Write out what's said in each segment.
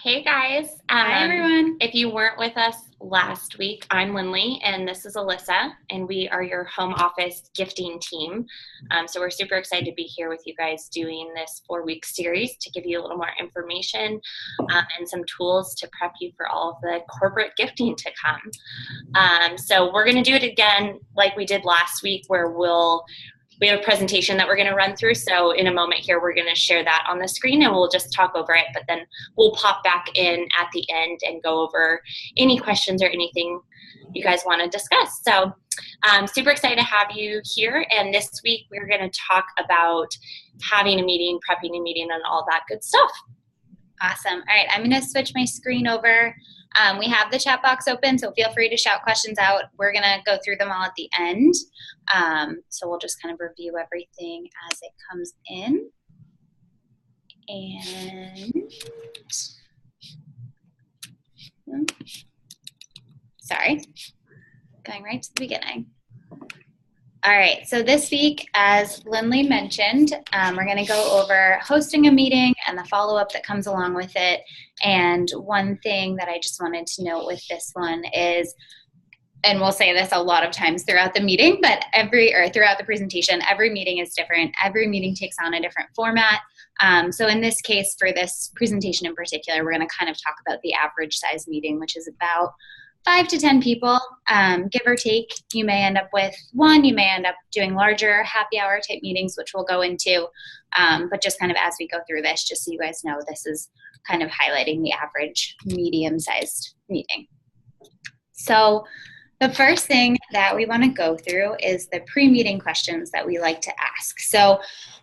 Hey guys. Hi, everyone. If you weren't with us last week, I'm Lindley and this is Alyssa, and we are your home office gifting team. So we're super excited to be here with you guys doing this 4-week series to give you a little more information and some tools to prep you for all of the corporate gifting to come. So we're going to do it again like we did last week, where we have a presentation that we're going to run through. So in a moment here, we're going to share that on the screen and we'll just talk over it, but then we'll pop back in at the end and go over any questions or anything you guys want to discuss. So I'm super excited to have you here. And this week we're going to talk about having a meeting, prepping a meeting, and all that good stuff. Awesome. All right, I'm going to switch my screen over. We have the chat box open, so feel free to shout questions out. We're going to go through them all at the end. So we'll just kind of review everything as it comes in. And sorry, going right to the beginning. All right, so this week, as Lindley mentioned, we're going to go over hosting a meeting and the follow-up that comes along with it. And one thing that I just wanted to note with this one is, and we'll say this a lot of times throughout the meeting, but throughout the presentation, every meeting is different. Every meeting takes on a different format. So in this case, for this presentation in particular, we're going to kind of talk about the average size meeting, which is about 5 to 10 people, give or take. You may end up with one, you may end up doing larger happy hour type meetings, which we'll go into, but just kind of as we go through this, just so you guys know, this is kind of highlighting the average medium-sized meeting. So the first thing that we want to go through is the pre-meeting questions that we like to ask. So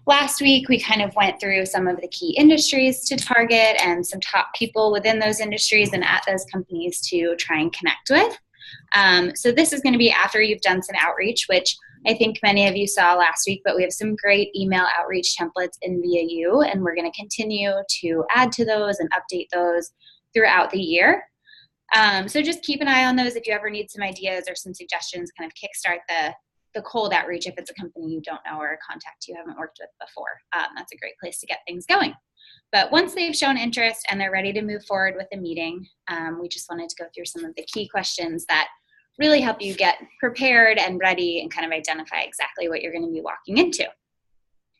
last week, we kind of went through some of the key industries to target and some top people within those industries and at those companies to try and connect with. So this is going to be after you've done some outreach, which I think many of you saw last week, but we have some great email outreach templates in VAU, and we're going to continue to add to those and update those throughout the year. So just keep an eye on those if you ever need some ideas or some suggestions, kind of kickstart the cold outreach if it's a company you don't know or a contact you haven't worked with before. That's a great place to get things going. But once they've shown interest and they're ready to move forward with the meeting, we just wanted to go through some of the key questions that really help you get prepared and ready and kind of identify exactly what you're going to be walking into.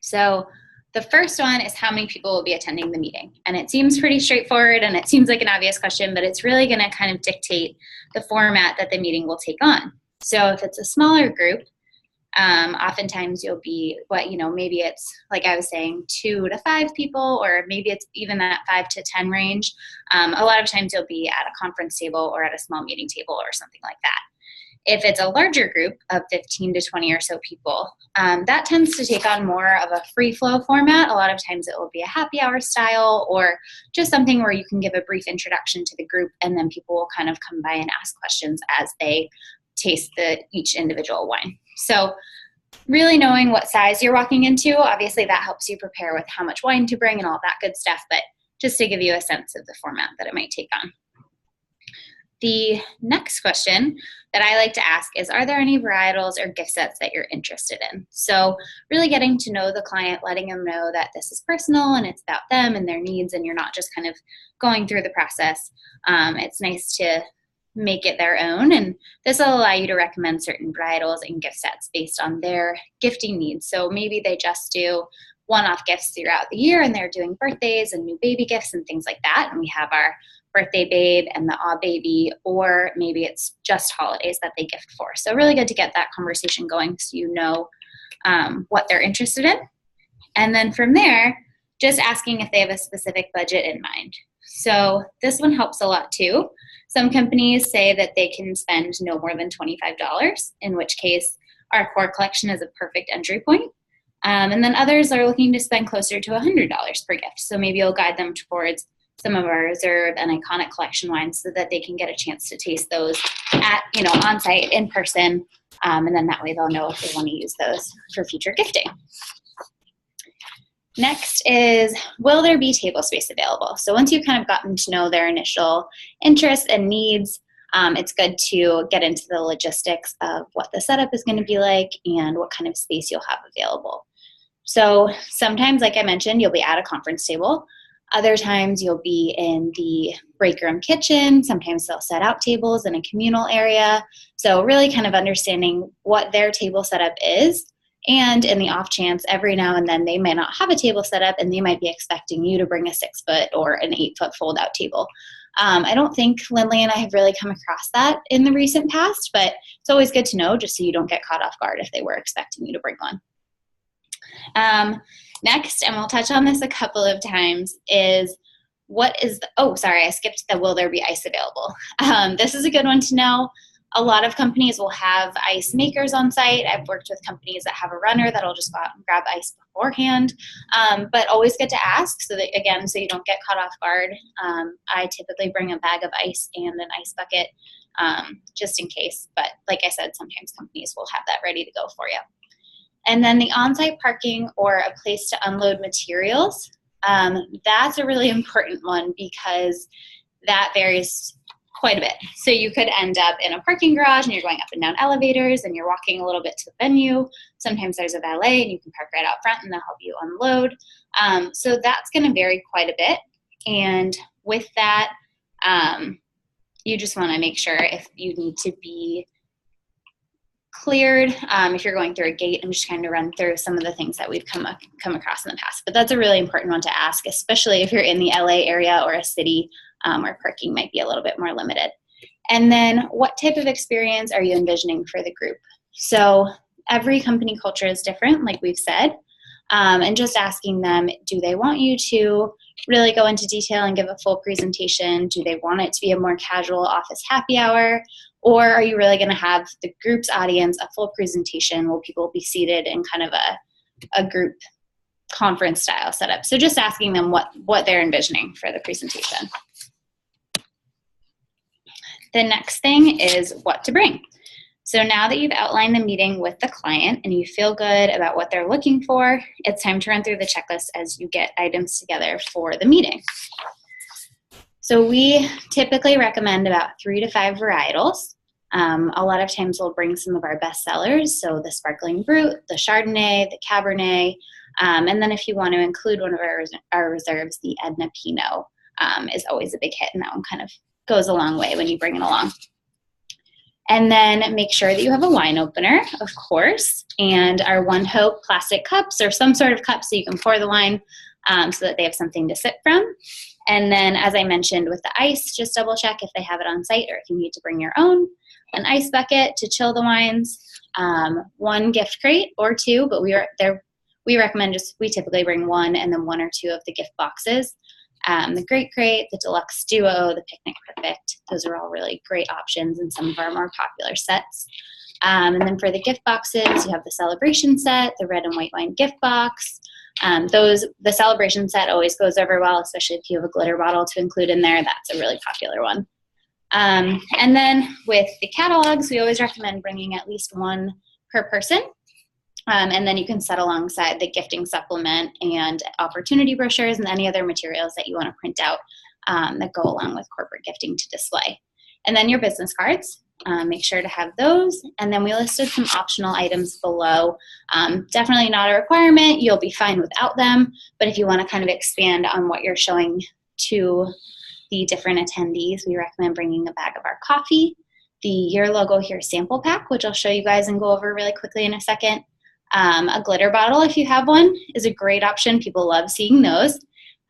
So the first one is how many people will be attending the meeting. And it seems pretty straightforward and it seems like an obvious question, but it's really going to kind of dictate the format that the meeting will take on. So if it's a smaller group, oftentimes you'll be, maybe it's, like I was saying, 2 to 5 people, or maybe it's even that 5 to 10 range. A lot of times you'll be at a conference table or at a small meeting table or something like that. If it's a larger group of 15 to 20 or so people, that tends to take on more of a free flow format. A lot of times it will be a happy hour style or just something where you can give a brief introduction to the group and then people will kind of come by and ask questions as they taste each individual wine. So really knowing what size you're walking into, obviously that helps you prepare with how much wine to bring and all that good stuff, but just to give you a sense of the format that it might take on. The next question that I like to ask is, are there any varietals or gift sets that you're interested in? So really getting to know the client, letting them know that this is personal and it's about them and their needs, and you're not just kind of going through the process. It's nice to make it their own, and this will allow you to recommend certain varietals and gift sets based on their gifting needs. So maybe they just do one-off gifts throughout the year and they're doing birthdays and new baby gifts and things like that, and we have our birthday babe and the aw baby, or maybe it's just holidays that they gift for. So really good to get that conversation going so you know what they're interested in. And then from there, just asking if they have a specific budget in mind. So this one helps a lot too. Some companies say that they can spend no more than $25, in which case our core collection is a perfect entry point. And then others are looking to spend closer to $100 per gift. So maybe you'll guide them towards some of our reserve and iconic collection wines so that they can get a chance to taste those at, on site in person. And then that way they'll know if they want to use those for future gifting. Next is, will there be table space available? So once you've kind of gotten to know their initial interests and needs, it's good to get into the logistics of what the setup is going to be like and what kind of space you'll have available. So sometimes, like I mentioned, you'll be at a conference table. Other times you'll be in the break room kitchen. Sometimes they'll set out tables in a communal area. So really kind of understanding what their table setup is. And in the off chance, every now and then they may not have a table set up and they might be expecting you to bring a 6-foot or an 8-foot fold out table. I don't think Lindley and I have really come across that in the recent past, but it's always good to know just so you don't get caught off guard if they were expecting you to bring one. Next, and we'll touch on this a couple of times, is I skipped the will there be ice available. This is a good one to know. A lot of companies will have ice makers on site. I've worked with companies that have a runner that'll just go out and grab ice beforehand, but always good to ask so you don't get caught off guard. I typically bring a bag of ice and an ice bucket just in case, but like I said, sometimes companies will have that ready to go for you. And then the on-site parking or a place to unload materials, that's a really important one because that varies quite a bit. So you could end up in a parking garage and you're going up and down elevators and you're walking a little bit to the venue. Sometimes there's a valet and you can park right out front and they'll help you unload. So that's going to vary quite a bit. And with that, you just want to make sure if you need to be cleared, if you're going through a gate. I'm just trying to run through some of the things that we've come across in the past. But that's a really important one to ask, especially if you're in the LA area or a city where parking might be a little bit more limited. And then what type of experience are you envisioning for the group? So every company culture is different, like we've said, and just asking them, do they want you to really go into detail and give a full presentation? Do they want it to be a more casual office happy hour? Or are you really going to have the group's audience a full presentation? Will people be seated in kind of a group conference style setup? So just asking them what they're envisioning for the presentation. The next thing is what to bring. So now that you've outlined the meeting with the client and you feel good about what they're looking for, it's time to run through the checklist as you get items together for the meeting. So we typically recommend about 3 to 5 varietals. A lot of times we'll bring some of our best sellers, so the Sparkling Brut, the Chardonnay, the Cabernet, and then if you want to include one of our reserves, the Edna Pinot is always a big hit, and that one kind of goes a long way when you bring it along. And then make sure that you have a wine opener, of course, and our ONEHOPE plastic cups or some sort of cup so you can pour the wine so that they have something to sip from. And then, as I mentioned with the ice, just double check if they have it on site or if you need to bring your own. An ice bucket to chill the wines, 1 gift crate or 2, but we recommend we typically bring 1 and then 1 or 2 of the gift boxes. The Great Crate, the Deluxe Duo, the Picnic Perfect, those are all really great options in some of our more popular sets. And then for the gift boxes, you have the Celebration set, the red and white wine gift box. The Celebration set always goes over well, especially if you have a glitter bottle to include in there. That's a really popular one. And then with the catalogs, we always recommend bringing at least 1 per person. And then you can set alongside the gifting supplement and opportunity brochures and any other materials that you want to print out that go along with corporate gifting to display. And then your business cards, make sure to have those. And then we listed some optional items below. Definitely not a requirement. You'll be fine without them. But if you want to kind of expand on what you're showing to the different attendees, we recommend bringing a bag of our coffee, the Your Logo Here sample pack, which I'll show you guys and go over really quickly in a second. A glitter bottle, if you have one, is a great option. People love seeing those.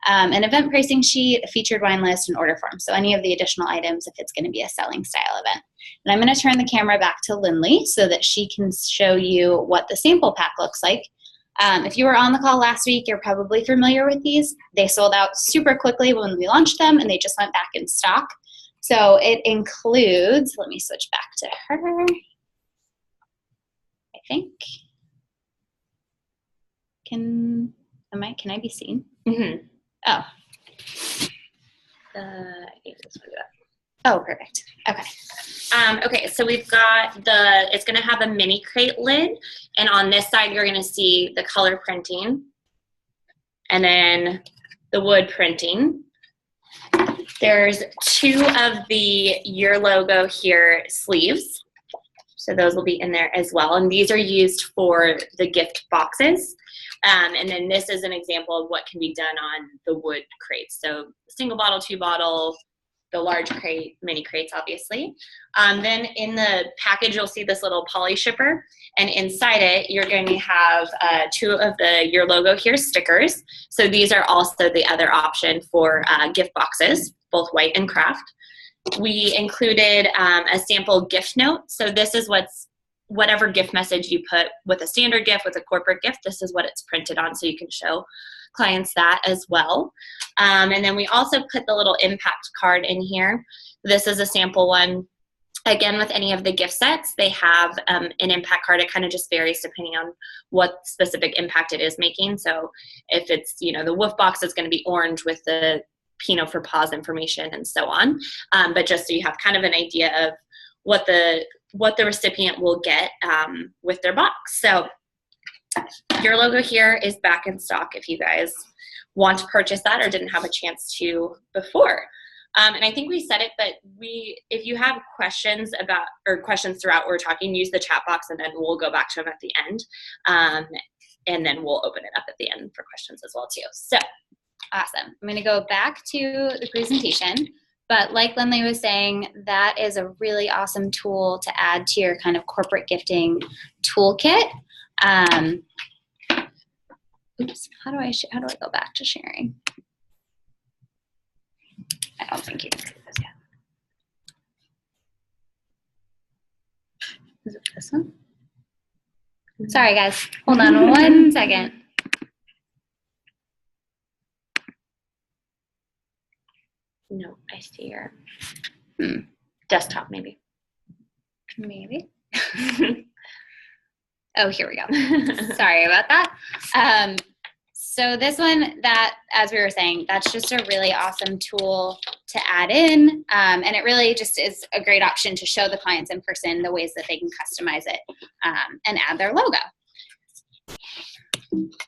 An event pricing sheet, a featured wine list, and order form. So any of the additional items if it's going to be a selling style event. And I'm going to turn the camera back to Lindley so that she can show you what the sample pack looks like. If you were on the call last week, you're probably familiar with these. They sold out super quickly when we launched them, and they just went back in stock. So it includes, let me switch back to her, I think. Can I be seen? Mm-hmm. Oh. Oh, perfect. Okay. Okay, so we've got it's going to have a mini crate lid, and on this side you're going to see the color printing and then the wood printing. There's 2 of the Your Logo Here sleeves. So those will be in there as well. And these are used for the gift boxes. And then this is an example of what can be done on the wood crates. So single bottle, 2 bottle, the large crate, mini crates, obviously. Then in the package, you'll see this little poly shipper. And inside it, you're going to have 2 of your logo here stickers. So these are also the other option for gift boxes, both white and craft. We included a sample gift note. So this is whatever gift message you put with a standard gift, with a corporate gift, this is what it's printed on, so you can show clients that as well. And then we also put the little impact card in here. This is a sample one. Again, with any of the gift sets, they have an impact card. It kind of just varies depending on what specific impact it is making. So if it's, the Woof box is going to be orange with the Pinot for Paws information and so on. But just so you have kind of an idea of what the recipient will get with their box. So your logo here is back in stock if you guys want to purchase that or didn't have a chance to before. And I think we said it, but if you have questions questions throughout we're talking, use the chat box and then we'll go back to them at the end. And then we'll open it up at the end for questions as well too. So awesome. I'm going to go back to the presentation. But like Lindley was saying, that is a really awesome tool to add to your kind of corporate gifting toolkit. Oops, how do I go back to sharing? I don't think you can see this yet. Is it this one? Sorry guys, hold on 1 second. No, I see your desktop maybe. Maybe. Oh, here we go. Sorry about that. So this one, that, as we were saying, that's just a really awesome tool to add in. And it really just is a great option to show the clients in person the ways that they can customize it and add their logo.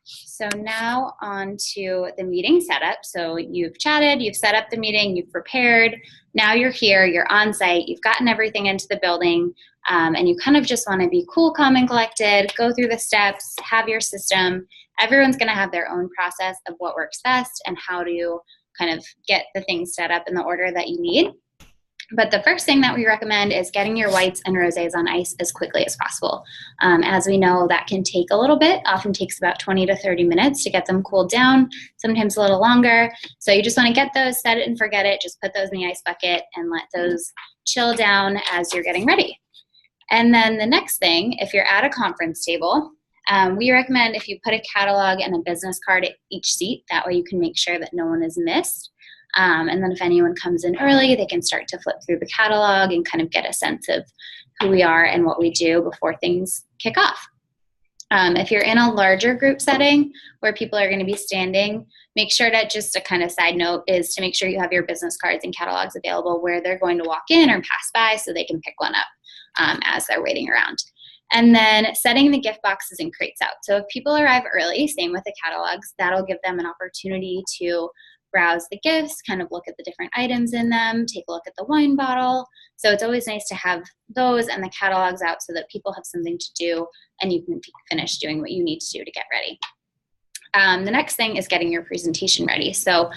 So now on to the meeting setup. So you've chatted, you've set up the meeting, you've prepared. Now you're here, you're on site, you've gotten everything into the building, and you kind of just want to be cool, calm, and collected, go through the steps, have your system. Everyone's going to have their own process of what works best and how to kind of get the things set up in the order that you need. But the first thing that we recommend is getting your whites and rosés on ice as quickly as possible. As we know, that can take a little bit, often takes about 20 to 30 minutes to get them cooled down, sometimes a little longer. So you just want to get those, set it and forget it, just put those in the ice bucket and let those chill down as you're getting ready. And then the next thing, if you're at a conference table, we recommend if you put a catalog and a business card at each seat, that way you can make sure that no one is missed. And then if anyone comes in early, they can start to flip through the catalog and kind of get a sense of who we are and what we do before things kick off. If you're in a larger group setting where people are going to be standing, make sure that, just a kind of side note, is to make sure you have your business cards and catalogs available where they're going to walk in or pass by so they can pick one up as they're waiting around. And then setting the gift boxes and crates out. So if people arrive early, same with the catalogs, that'll give them an opportunity to browse the gifts, kind of look at the different items in them, take a look at the wine bottle. So it's always nice to have those and the catalogs out so that people have something to do and you can finish doing what you need to do to get ready. The next thing is getting your presentation ready. So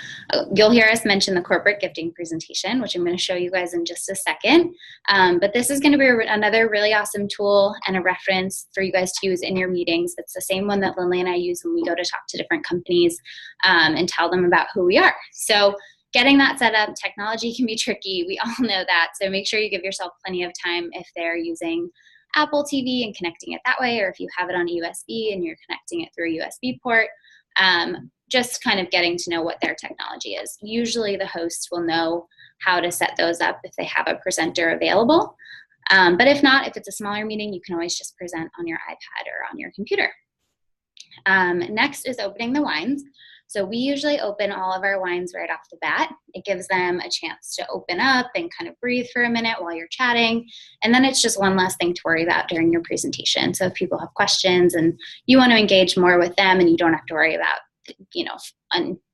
you'll hear us mention the corporate gifting presentation, which I'm going to show you guys in just a second. But this is going to be another really awesome tool and a reference for you guys to use in your meetings. It's the same one that Lindley and I use when we go to talk to different companies and tell them about who we are. So getting that set up, technology can be tricky. We all know that. So make sure you give yourself plenty of time if they're using Apple TV and connecting it that way, or if you have it on a USB and you're connecting it through a USB port. Just kind of getting to know what their technology is. Usually the hosts will know how to set those up if they have a presenter available. But if not, if it's a smaller meeting, you can always just present on your iPad or on your computer. Next is opening the wines. So we usually open all of our wines right off the bat. It gives them a chance to open up and kind of breathe for a minute while you're chatting. And then it's just one less thing to worry about during your presentation. So if people have questions and you want to engage more with them and you don't have to worry about,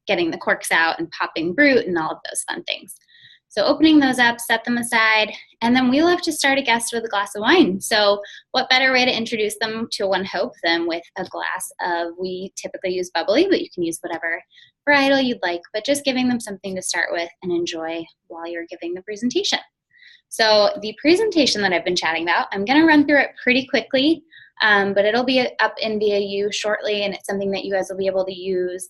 getting the corks out and popping brut and all of those fun things. So opening those up, set them aside, and then we love to start a guest with a glass of wine. So what better way to introduce them to ONEHOPE than with a glass of, we typically use bubbly, but you can use whatever varietal you'd like, but just giving them something to start with and enjoy while you're giving the presentation. So the presentation that I've been chatting about, I'm going to run through it pretty quickly, but it'll be up in VAU shortly, and it's something that you guys will be able to use.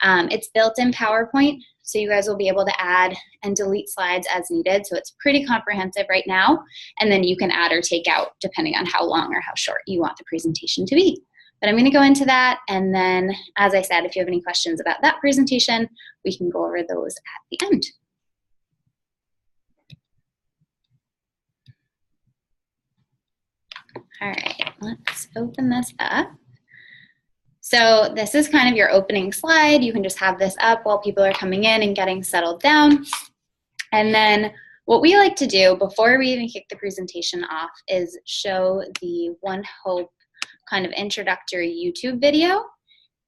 It's built in PowerPoint, so you guys will be able to add and delete slides as needed. So it's pretty comprehensive right now, and then you can add or take out depending on how long or how short you want the presentation to be. But I'm going to go into that, and then, as I said, if you have any questions about that presentation, we can go over those at the end. All right, let's open this up. So this is kind of your opening slide. You can just have this up while people are coming in and getting settled down. And then what we like to do before we even kick the presentation off is show the ONEHOPE kind of introductory YouTube video.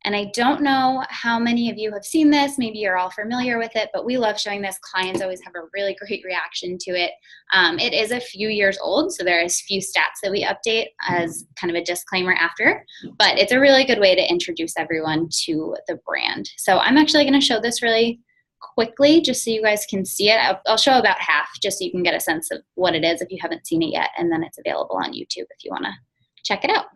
And I don't know how many of you have seen this. Maybe you're all familiar with it, but we love showing this. Clients always have a really great reaction to it. It is a few years old, so there is few stats that we update as kind of a disclaimer after, but it's a really good way to introduce everyone to the brand. So I'm actually going to show this really quickly just so you guys can see it. I'll show about half just so you can get a sense of what it is if you haven't seen it yet, and then it's available on YouTube if you want to check it out.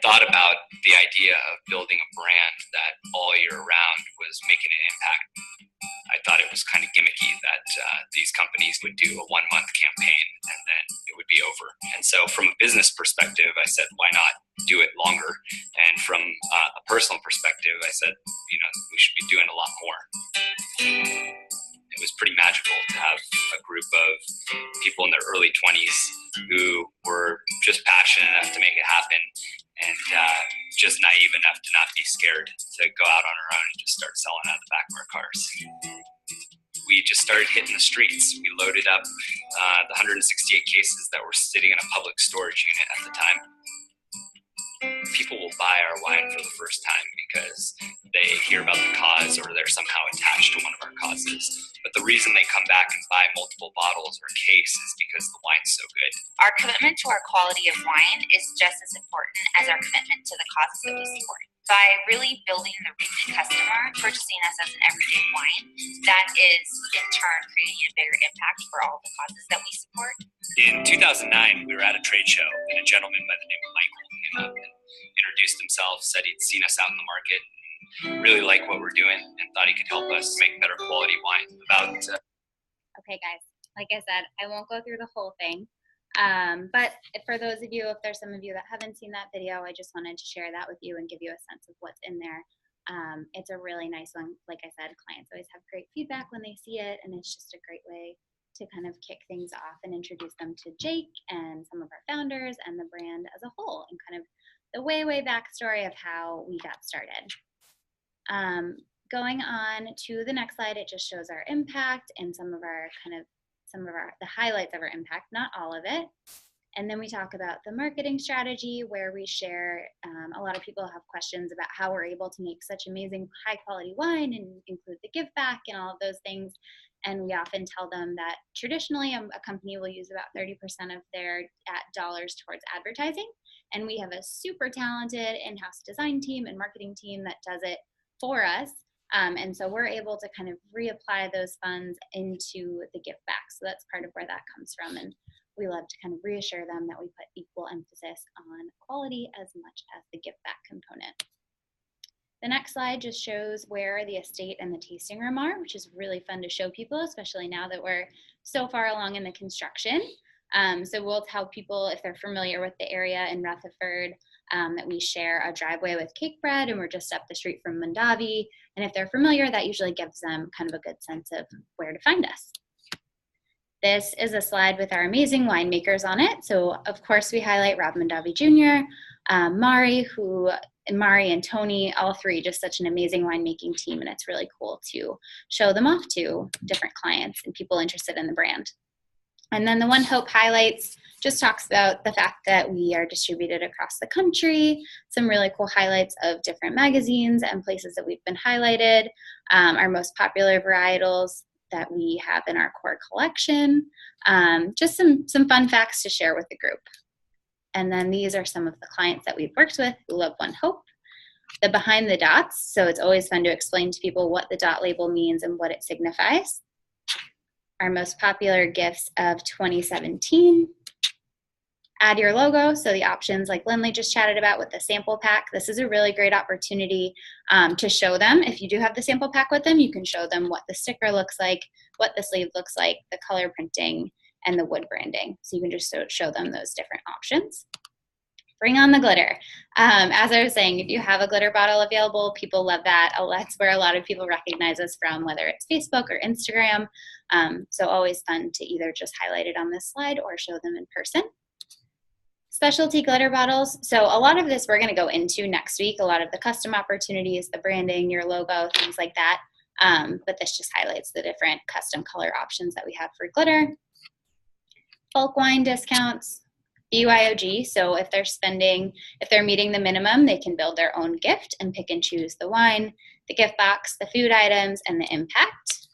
Thought about the idea of building a brand that all year round was making an impact. I thought it was kind of gimmicky that these companies would do a 1-month campaign and then it would be over. And so from a business perspective, I said, why not do it longer? And from a personal perspective, I said, you know, we should be doing a lot more. It was pretty magical to have a group of people in their early 20s who were just passionate enough to make it happen and just naive enough to not be scared to go out on our own and just start selling out of the back of our cars. We just started hitting the streets. We loaded up the 168 cases that were sitting in a public storage unit at the time. People will buy our wine for the first time because they hear about the cause or they're somehow attached to one of our causes. But the reason they come back and buy multiple bottles or case is because the wine's so good. Our commitment to our quality of wine is just as important as our commitment to the causes that we support. By really building the repeat customer, purchasing us as an everyday wine, that is in turn creating a bigger impact for all the causes that we support. In 2009, we were at a trade show and a gentleman by the name of Michael came up and introduced himself, said he'd seen us out in the market, really liked what we're doing, and thought he could help us make better quality wine. Okay, guys, like I said, I won't go through the whole thing. But for those of you, if there's some of you that haven't seen that video, I just wanted to share that with you and give you a sense of what's in there. It's a really nice one. Like I said, clients always have great feedback when they see it, and it's just a great way to kind of kick things off and introduce them to Jake and some of our founders and the brand as a whole, and kind of the way backstory of how we got started. Going on to the next slide, it just shows our impact and some of the highlights of our impact, not all of it. And then we talk about the marketing strategy, where we share, a lot of people have questions about how we're able to make such amazing high quality wine and include the give back and all of those things. And we often tell them that traditionally a company will use about 30% of their dollars towards advertising. And we have a super talented in-house design team and marketing team that does it for us. And so we're able to kind of reapply those funds into the give back. So that's part of where that comes from. And we love to kind of reassure them that we put equal emphasis on quality as much as the give back component. The next slide just shows where the estate and the tasting room are, which is really fun to show people, especially now that we're so far along in the construction. So we'll tell people, if they're familiar with the area in Rutherford, that we share a driveway with Cake Bread and we're just up the street from Mondavi. And if they're familiar, that usually gives them kind of a good sense of where to find us. This is a slide with our amazing winemakers on it. So of course we highlight Rob Mondavi Jr., Mari and Tony, all three, just such an amazing winemaking team. And it's really cool to show them off to different clients and people interested in the brand. And then the ONEHOPE highlights just talks about the fact that we are distributed across the country, some really cool highlights of different magazines and places that we've been highlighted, our most popular varietals that we have in our core collection, just some fun facts to share with the group. And then these are some of the clients that we've worked with who love ONEHOPE. The behind the dots, so it's always fun to explain to people what the dot label means and what it signifies. Our most popular gifts of 2017. Add your logo, so the options like Lindley just chatted about with the sample pack. This is a really great opportunity to show them. If you do have the sample pack with them, you can show them what the sticker looks like, what the sleeve looks like, the color printing, and the wood branding. So you can just show them those different options. Bring on the glitter. As I was saying, if you have a glitter bottle available, people love that. That's where a lot of people recognize us from, whether it's Facebook or Instagram. So always fun to either just highlight it on this slide or show them in person. Specialty glitter bottles. So a lot of this we're going to go into next week, a lot of the custom opportunities, the branding, your logo, things like that. But this just highlights the different custom color options that we have for glitter. Bulk wine discounts, BYOG. So if they're meeting the minimum, they can build their own gift and pick and choose the wine, the gift box, the food items, and the impact.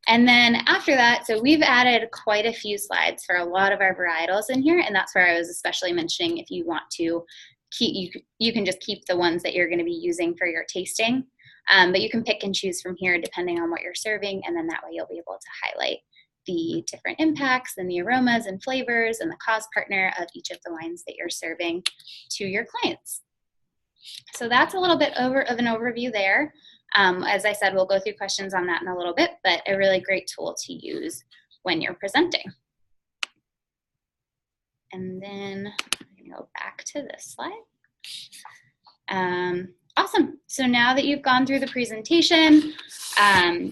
And then after that, so we've added quite a few slides for a lot of our varietals in here, and that's where I was especially mentioning if you want to keep, you can just keep the ones that you're going to be using for your tasting, but you can pick and choose from here depending on what you're serving, and then that way you'll be able to highlight the different impacts and the aromas and flavors and the cause partner of each of the wines that you're serving to your clients. So that's a little bit of an overview there. As I said, we'll go through questions on that in a little bit, but a really great tool to use when you're presenting. And then I'm going to go back to this slide. Awesome. So now that you've gone through the presentation,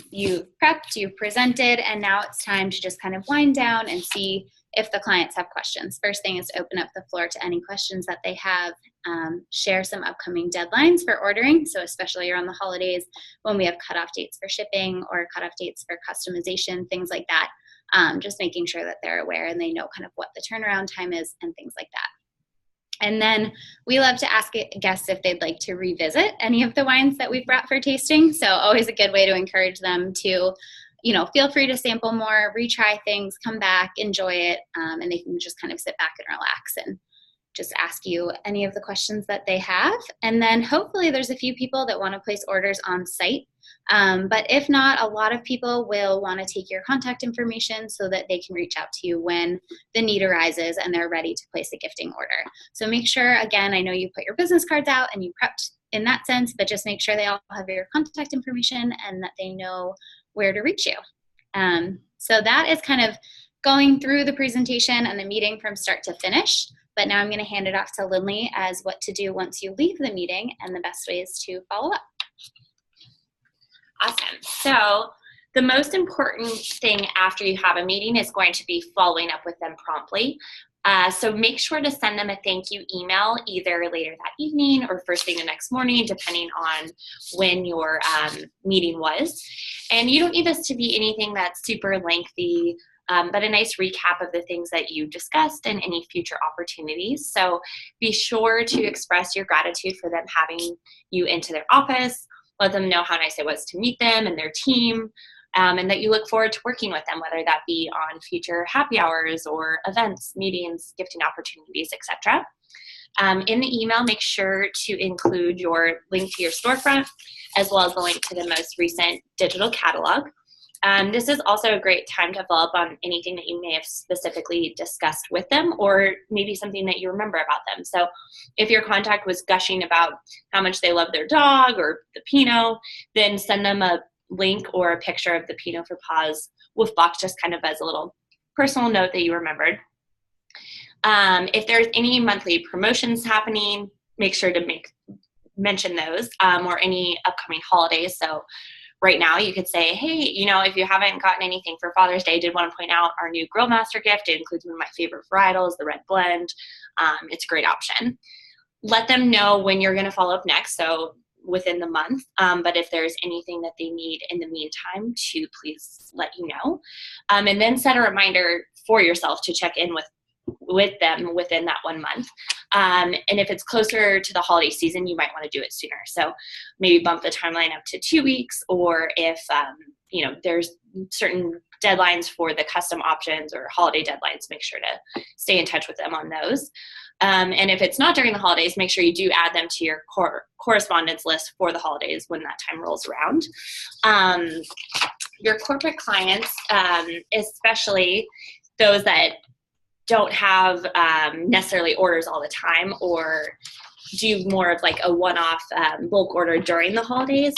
you've prepped, you've presented, and now it's time to just kind of wind down and see if the clients have questions. First thing is to open up the floor to any questions that they have. Share some upcoming deadlines for ordering, so especially around the holidays when we have cutoff dates for shipping or cutoff dates for customization, things like that. Just making sure that they're aware and they know kind of what the turnaround time is and things like that. And then we love to ask guests if they'd like to revisit any of the wines that we've brought for tasting. So always a good way to encourage them to, feel free to sample more, retry things, come back, enjoy it, and they can just kind of sit back and relax and just ask you any of the questions that they have. And then hopefully there's a few people that want to place orders on site. But if not, a lot of people will want to take your contact information so that they can reach out to you when the need arises and they're ready to place a gifting order. So make sure, again, I know you put your business cards out and you prepped in that sense, but just make sure they all have your contact information and that they know where to reach you. So that is kind of going through the presentation and the meeting from start to finish. But now I'm going to hand it off to Lindley as what to do once you leave the meeting and the best ways to follow up. Awesome. So the most important thing after you have a meeting is going to be following up with them promptly. So make sure to send them a thank you email either later that evening or first thing the next morning, depending on when your meeting was. And you don't need this to be anything that's super lengthy, but a nice recap of the things that you discussed and any future opportunities. So be sure to express your gratitude for them having you into their office. Let them know how nice it was to meet them and their team, and that you look forward to working with them, whether that be on future happy hours or events, meetings, gifting opportunities, etc. In the email, make sure to include your link to your storefront, as well as the link to the most recent digital catalog. This is also a great time to follow up on anything that you may have specifically discussed with them, or maybe something that you remember about them. So if your contact was gushing about how much they love their dog or the Pinot, then send them a link or a picture of the Pinot for Paws Wolf Box, just kind of as a little personal note that you remembered. If there's any monthly promotions happening, make sure to mention those, or any upcoming holidays. So right now you could say, hey, if you haven't gotten anything for Father's Day, I did want to point out our new Grill Master gift. It includes one of my favorite varietals, the Red Blend. It's a great option. Let them know when you're going to follow up next, so within the month. But if there's anything that they need in the meantime, to please let you know. And then set a reminder for yourself to check in with with them within that 1 month. And if it's closer to the holiday season, you might want to do it sooner. So maybe bump the timeline up to 2 weeks, or if, there's certain deadlines for the custom options or holiday deadlines, make sure to stay in touch with them on those. And if it's not during the holidays, make sure you do add them to your correspondence list for the holidays when that time rolls around. Your corporate clients, especially those that don't have necessarily orders all the time, or do more of like a one-off bulk order during the holidays,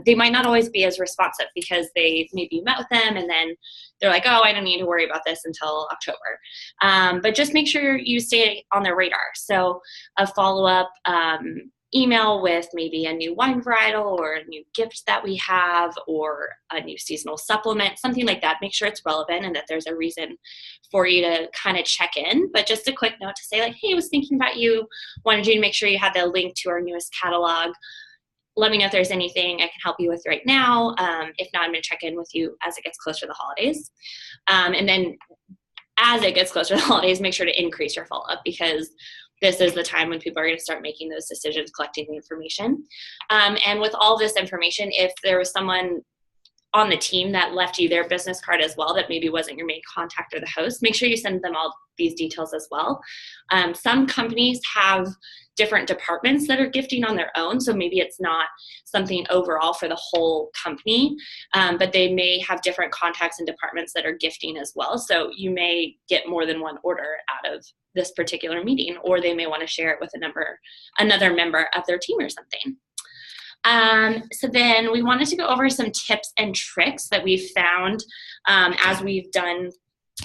they might not always be as responsive because they maybe met with them and then they're like, oh, I don't need to worry about this until October. But just make sure you stay on their radar. So a follow-up email with maybe a new wine varietal or a new gift that we have, or a new seasonal supplement, something like that. Make sure it's relevant and that there's a reason for you to kind of check in. But just a quick note to say like, hey, I was thinking about you, wanted you to make sure you had the link to our newest catalog. Let me know if there's anything I can help you with right now. If not, I'm going to check in with you as it gets closer to the holidays. And then as it gets closer to the holidays, make sure to increase your follow-up, because this is the time when people are going to start making those decisions, collecting the information. And with all this information, if there was someone on the team that left you their business card as well that maybe wasn't your main contact or the host, make sure you send them all these details as well. Some companies have different departments that are gifting on their own, so maybe it's not something overall for the whole company, but they may have different contacts and departments that are gifting as well. So you may get more than one order out of this particular meeting, or they may want to share it with another member of their team or something. So then we wanted to go over some tips and tricks that we've found as we've done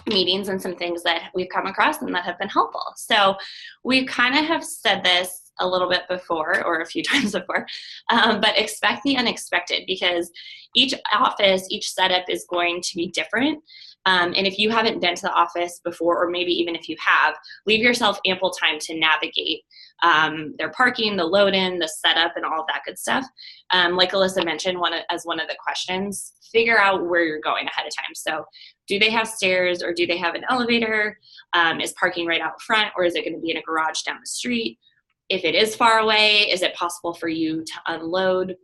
meetings, and some things that we've come across and that have been helpful. So we kind of have said this a little bit before, or a few times before, but expect the unexpected, because each office, each setup is going to be different. And if you haven't been to the office before, or maybe even if you have, leave yourself ample time to navigate their parking, the load-in, the setup, and all of that good stuff. Like Alyssa mentioned, as one of the questions, figure out where you're going ahead of time. So do they have stairs, or do they have an elevator? Is parking right out front, or is it going to be in a garage down the street? If it is far away, is it possible for you to unload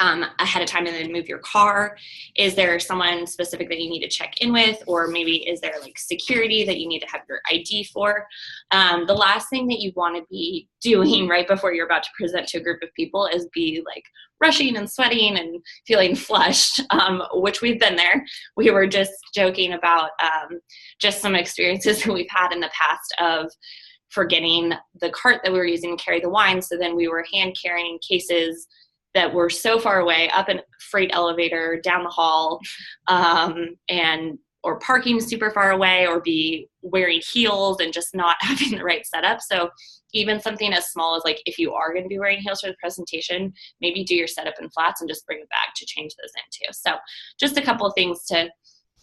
ahead of time and then move your car? Is there someone specific that you need to check in with, or maybe is there like security that you need to have your ID for? The last thing that you want to be doing right before you're about to present to a group of people is be like rushing and sweating and feeling flushed, which we've been there. We were just joking about just some experiences that we've had in the past of forgetting the cart that we were using to carry the wine. So then we were hand carrying cases that were so far away, up a freight elevator, down the hall, or parking super far away, or be wearing heels and just not having the right setup. So even something as small as like, if you are going to be wearing heels for the presentation, maybe do your setup in flats and just bring a bag to change those into. So just a couple of things to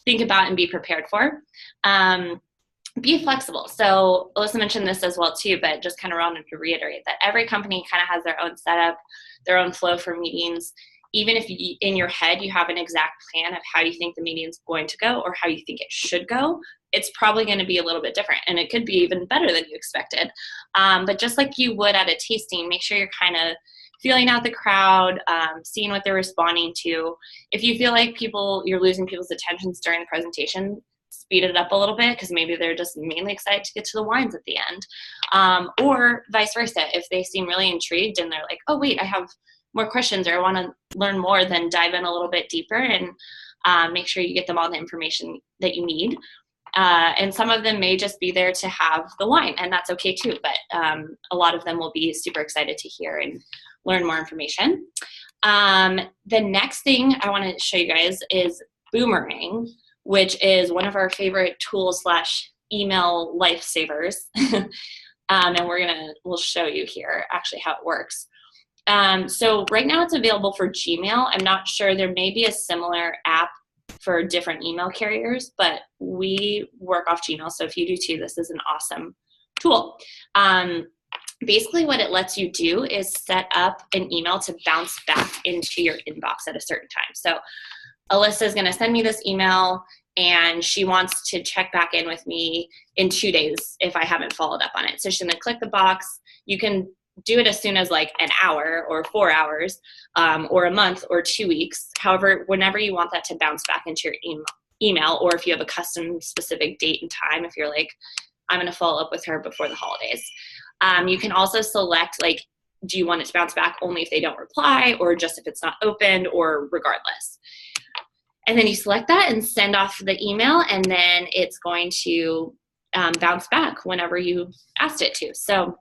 think about and be prepared for. Be flexible. So Alyssa mentioned this as well too, but just kind of wanted to reiterate that every company kind of has their own setup, their own flow for meetings. Even if in your head you have an exact plan of how you think the meeting is going to go, or how you think it should go, it's probably going to be a little bit different, and it could be even better than you expected. But just like you would at a tasting, make sure you're kind of feeling out the crowd, seeing what they're responding to. If you feel like you're losing people's attentions during the presentation, speed it up a little bit, because maybe they're just mainly excited to get to the wines at the end. Or vice versa. If they seem really intrigued and they're like, oh wait, I have more questions, or I want to learn more, then dive in a little bit deeper and make sure you get them all the information that you need. And some of them may just be there to have the wine, and that's okay too. But a lot of them will be super excited to hear and learn more information. The next thing I want to show you guys is Boomerang, which is one of our favorite tools / email lifesavers. And we'll show you here actually how it works. So right now it's available for Gmail. I'm not sure, there may be a similar app for different email carriers, but we work off Gmail. So if you do too, this is an awesome tool. Basically what it lets you do is set up an email to bounce back into your inbox at a certain time. So Alyssa is going to send me this email. and she wants to check back in with me in 2 days if I haven't followed up on it. So she's going to click the box. You can do it as soon as like an hour or 4 hours, or a month or 2 weeks. However, whenever you want that to bounce back into your email, or if you have a custom specific date and time, if you're like, I'm going to follow up with her before the holidays. You can also select, like, do you want it to bounce back only if they don't reply, or just if it's not opened, or regardless. And then you select that and send off the email, and then it's going to bounce back whenever you asked it to. So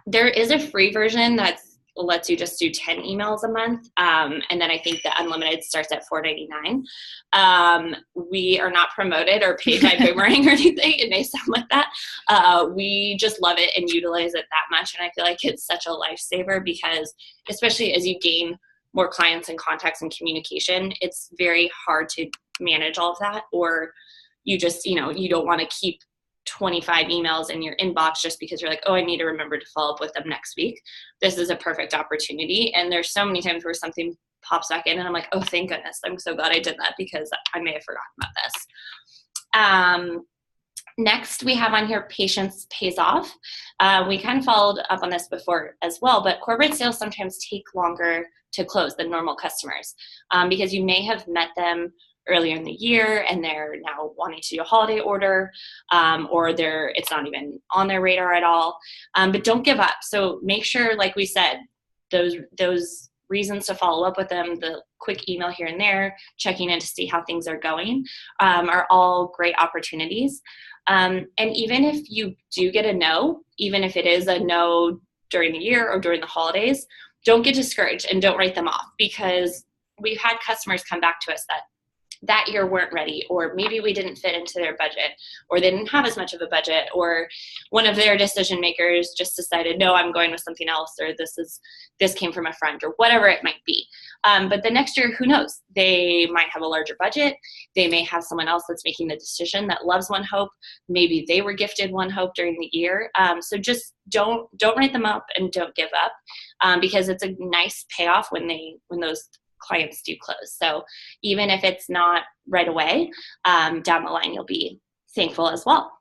there is a free version that lets you just do 10 emails a month. And then I think the unlimited starts at $4.99. We are not promoted or paid by Boomerang or anything. It may sound like that. We just love it and utilize it that much. And I feel like it's such a lifesaver, because especially as you gain more clients and contacts and communication, it's very hard to manage all of that. Or you just, you don't want to keep 25 emails in your inbox just because you're like, oh, I need to remember to follow up with them next week. This is a perfect opportunity. And there's so many times where something pops back in and I'm like, oh, thank goodness. I'm so glad I did that, because I may have forgotten about this. Next, we have on here patience pays off. We kind of followed up on this before as well, but corporate sales sometimes take longer to close than normal customers, because you may have met them earlier in the year and they're now wanting to do a holiday order, or it's not even on their radar at all. But don't give up. So make sure, like we said, those reasons to follow up with them, the quick email here and there, checking in to see how things are going, are all great opportunities. And even if you do get a no, even if it is a no during the year or during the holidays, don't get discouraged and don't write them off, because we've had customers come back to us that year weren't ready, or maybe we didn't fit into their budget, or they didn't have as much of a budget, or one of their decision makers just decided, no, I'm going with something else, or this came from a friend, or whatever it might be. But the next year, who knows? They might have a larger budget. They may have someone else that's making the decision that loves ONEHOPE. Maybe they were gifted ONEHOPE during the year. So just don't write them up and don't give up, because it's a nice payoff when those clients do close. So even if it's not right away, down the line, you'll be thankful as well.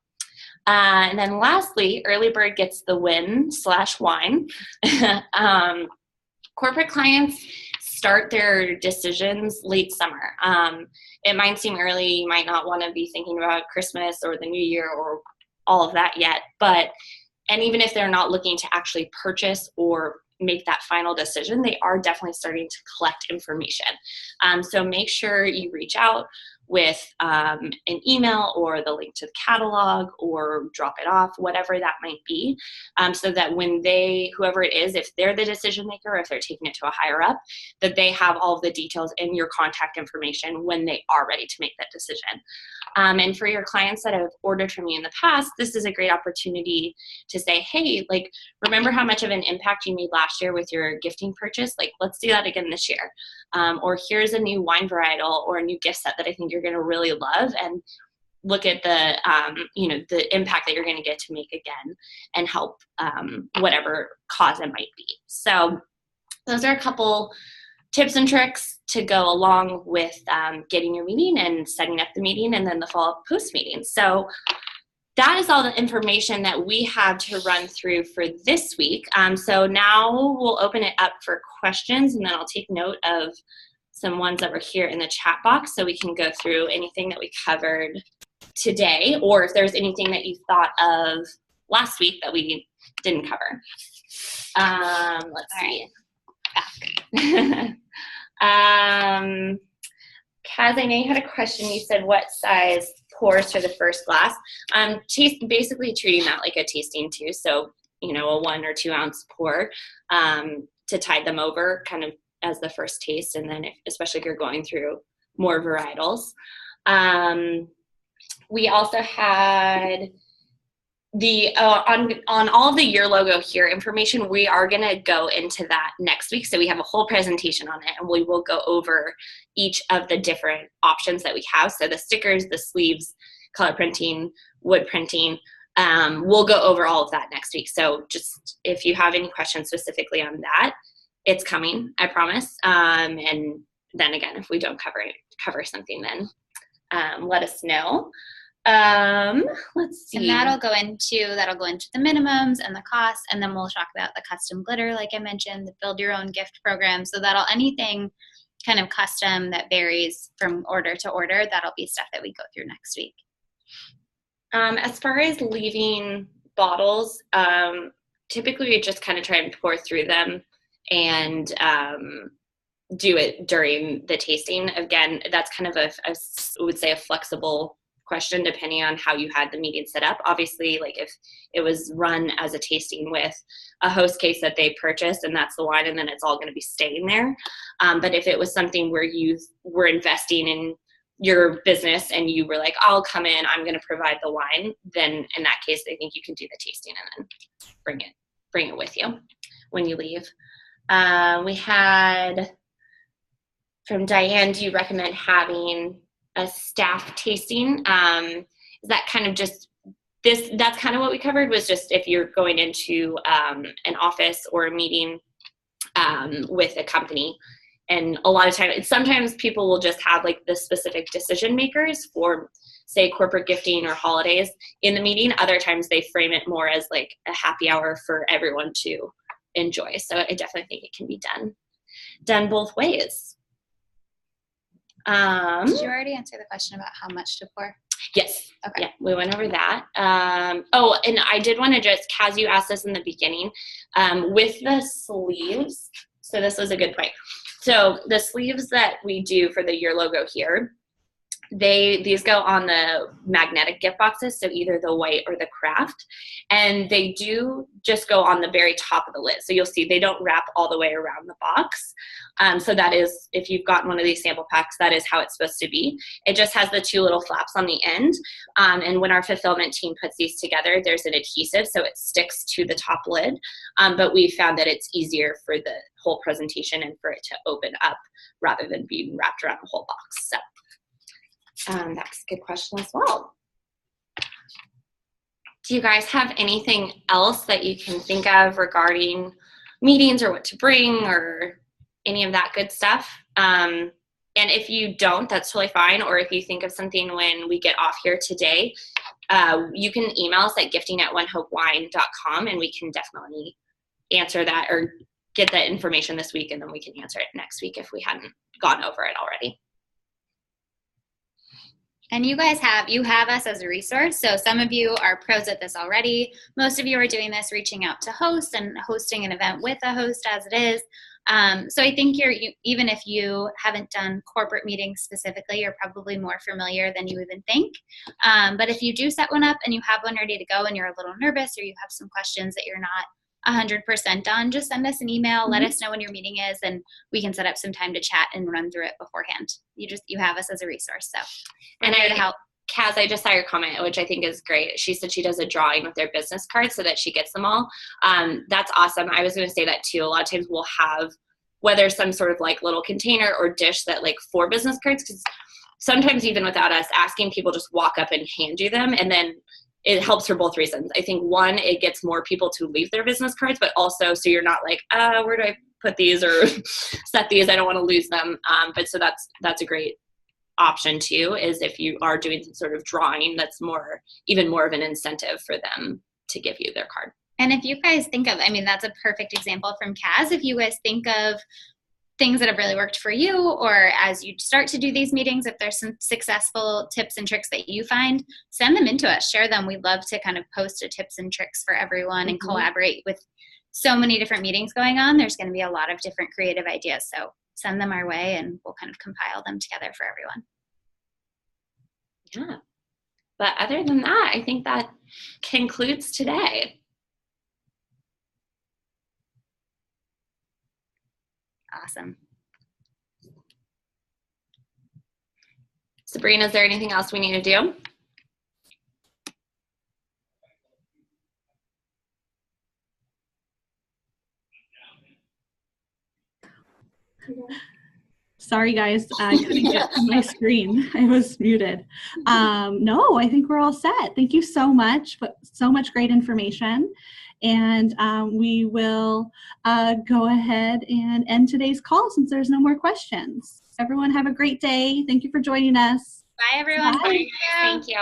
And then lastly, early bird gets the win/wine. Corporate clients start their decisions late summer. It might seem early. You might not want to be thinking about Christmas or the new year or all of that yet. And even if they're not looking to actually purchase or make that final decision, they are definitely starting to collect information. So make sure you reach out with an email or the link to the catalog, or drop it off, whatever that might be, so that when whoever it is, if they're the decision maker, or if they're taking it to a higher up, that they have all of the details and your contact information when they are ready to make that decision. And for your clients that have ordered from you in the past, this is a great opportunity to say, hey, like, remember how much of an impact you made last year with your gifting purchase? Like, let's do that again this year. Or here's a new wine varietal or a new gift set that I think you're going to really love, and look at the the impact that you're going to get to make again and help whatever cause it might be. So those are a couple tips and tricks to go along with getting your meeting and setting up the meeting, and then the follow-up post meeting. So that is all the information that we have to run through for this week. So now we'll open it up for questions, and then I'll take note of some ones that were here in the chat box, so we can go through anything that we covered today, or if there's anything that you thought of last week that we didn't cover. Let's see. Kaz, I know you had a question. You said what size pours for the first glass? Basically treating that like a tasting too. So, a 1 or 2 ounce pour to tide them over kind of as the first taste. And then especially if you're going through more varietals. We also had on all of the year logo here information. We are going to go into that next week. So we have a whole presentation on it, and we will go over each of the different options that we have. So the stickers, the sleeves, color printing, wood printing, we'll go over all of that next week. So just if you have any questions specifically on that, it's coming, I promise. And then again, if we don't cover something, then let us know. Let's see. And that'll go into the minimums and the costs, and then we'll talk about the custom glitter, like I mentioned, the build your own gift program. So anything kind of custom that varies from order to order, that'll be stuff that we go through next week. As far as leaving bottles, typically we just kind of try and pour through them and do it during the tasting. Again, that's kind of I would say a flexible question depending on how you had the meeting set up. Obviously, like if it was run as a tasting with a host case that they purchased and that's the wine and then it's all going to be staying there. But if it was something where you were investing in your business and you were like, I'll come in, I'm going to provide the wine, then in that case, I think you can do the tasting and then bring it with you when you leave. We had from Diane, do you recommend having a staff tasting? Is that kind of just that's kind of what we covered, was just if you're going into an office or a meeting with a company. And a lot of times, sometimes people will just have like the specific decision makers for, say, corporate gifting or holidays in the meeting. Other times they frame it more as like a happy hour for everyone to enjoy. So I definitely think it can be done both ways. Did you already answer the question about how much to pour? Yes. Okay. Yeah, we went over that. Oh, and I did want to just, Kaz, you asked us in the beginning, with the sleeves. So this was a good point. So the sleeves that we do for your logo here, these go on the magnetic gift boxes, so either the white or the craft, and they do just go on the very top of the lid. So you'll see they don't wrap all the way around the box. So that is, if you've gotten one of these sample packs, that is how it's supposed to be. It just has the two little flaps on the end. And when our fulfillment team puts these together, there's an adhesive, so it sticks to the top lid. But we found that it's easier for the whole presentation and for it to open up rather than being wrapped around the whole box. So that's a good question as well. Do you guys have anything else that you can think of regarding meetings or what to bring or any of that good stuff? And if you don't, that's totally fine. Or if you think of something when we get off here today, you can email us at gifting@onehopewine.com and we can definitely answer that or get that information this week, and then we can answer it next week if we hadn't gone over it already. And you guys have us as a resource. So some of you are pros at this already. Most of you are doing this, reaching out to hosts and hosting an event with a host as it is. So I think even if you haven't done corporate meetings specifically, you're probably more familiar than you even think. But if you do set one up and you have one ready to go and you're a little nervous or you have some questions that you're not 100% on, just send us an email, let us know when your meeting is, and we can set up some time to chat and run through it beforehand. You have us as a resource. So and here to help. Kaz, I just saw your comment, which I think is great. She said she does a drawing with their business cards so that she gets them all. That's awesome. I was going to say that too. A lot of times we'll have whether some sort of like little container or dish that like for business cards, because sometimes even without us asking, people just walk up and hand you them, and then it helps for both reasons. I think one, it gets more people to leave their business cards, but also so you're not like, where do I put these or set these? I don't want to lose them. But so that's a great option too, is if you are doing some sort of drawing, that's even more of an incentive for them to give you their card. And if you guys think of, that's a perfect example from Kaz. If you guys think of things that have really worked for you, or as you start to do these meetings, if there's some successful tips and tricks that you find, send them into us, share them. We'd love to kind of post a tips and tricks for everyone and collaborate with so many different meetings going on. There's going to be a lot of different creative ideas. So send them our way and we'll kind of compile them together for everyone. Yeah. But other than that, I think that concludes today. Awesome. Sabrina, is there anything else we need to do? Sorry, guys, I couldn't get to my screen. I was muted. No, I think we're all set. Thank you so much, but so much great information. And we will go ahead and end today's call since there's no more questions. Everyone have a great day. Thank you for joining us. Bye, everyone. Bye. Thank you.